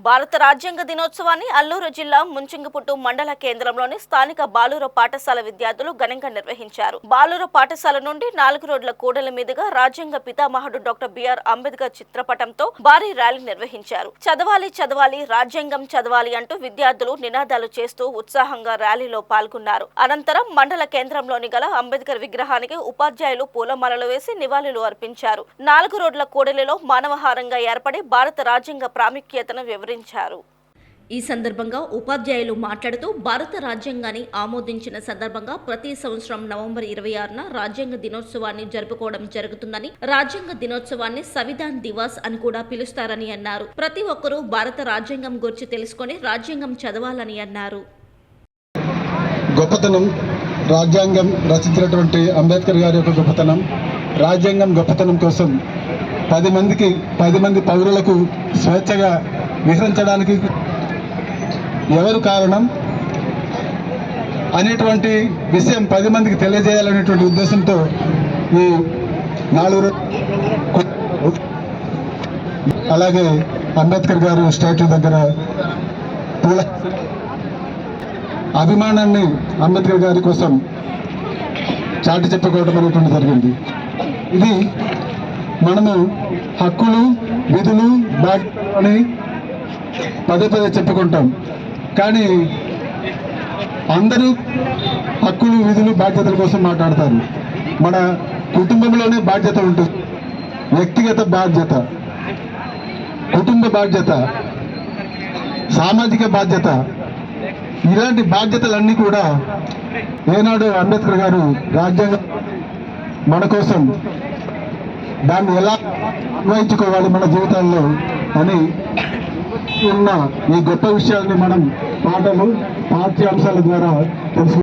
భారత రాజ్యాంగ దినోత్సవాన్ని అల్లూరు జిల్లా ముంచింగిపుట్టు మండల కేంద్రంలోని స్థానిక బాలూరు పాఠశాల విద్యార్థులు ఘనంగా నిర్వహించారు. బాలూరు పాఠశాల నుండి 4 రోడ్ల కూడలి మీదుగా రాజ్యాంగ పితామహుడు డాక్టర్ బిఆర్ అంబేద్కర్ చిత్రపటంతో భారీ ర్యాలీ నిర్వహించారు. చదవాలి చదవాలి రాజ్యాంగం చదవాలి అంటూ విద్యార్థులు నినాదాలు చేస్తూ ఉత్సాహంగా ర్యాలీలో పాల్గొన్నారు. అనంతరం మండల కేంద్రంలోని గల అంబేద్కర్ విగ్రహానికి ఉపాధ్యాయులు పూలమాలలు వేసి నివాళులు అర్పించారు. 4 రోడ్ల కూడలిలో మానవహారంగా ఏర్పడి భారత రాజ్యాంగ ప్రాముఖ్యతను వివరించారు. ఈ సందర్భంగా ఉపాధ్యాయులు మాట్లాడుతూ భారత రాజ్యాంగాన్ని ఆమోదించిన సందర్భంగా ప్రతి సంవత్సరం నవంబర్ 26న రాజ్యాంగ దినోత్సవాన్ని జరుపుకోవడం జరుగుతుందని, రాజ్యాంగ దినోత్సవాన్ని సంవిధాన్ దివాస్ అని కూడా పిలుస్తారని అన్నారు. ప్రతి ఒక్కరూ భారత రాజ్యాంగం గురించి తెలుసుకొని రాజ్యాంగం చదవాలని అన్నారు. గొప్పతనం రాజ్యాంగం రచించినటువంటి అంబేద్కర్ గారి యొక్క గొప్పతనం, రాజ్యాంగం గొప్పతనం కోసం 10 మంది పౌరులకు స్వేచ్ఛగా విహరించడానికి ఎవరు కారణం అనేటువంటి విషయం 10 మందికి తెలియజేయాలనేటువంటి ఉద్దేశంతో ఈ 4 అలాగే అంబేద్కర్ గారు స్టాట్యూ దగ్గర అభిమానాన్ని అంబేద్కర్ గారి కోసం చాటి చెప్పుకోవడం అనేటువంటి జరిగింది. ఇది మనము హక్కులు విధులు బాధ్యతలని పదే చెప్పుకుంటాం, కానీ అందరూ హక్కులు విధులు బాధ్యతల కోసం మాట్లాడతారు. మన కుటుంబంలోనే బాధ్యత ఉంటుంది. వ్యక్తిగత బాధ్యత, కుటుంబ బాధ్యత, సామాజిక బాధ్యత, ఇలాంటి బాధ్యతలన్నీ కూడా ఏనాడు అంబేద్కర్ గారు రాజ్యాంగం మన కోసం దాన్ని ఎలా నిర్వహించుకోవాలి మన జీవితాల్లో అని ఉన్న ఈ గొప్ప విషయాల్ని మనం పాఠ్యాంశాల ద్వారా తెలుసు.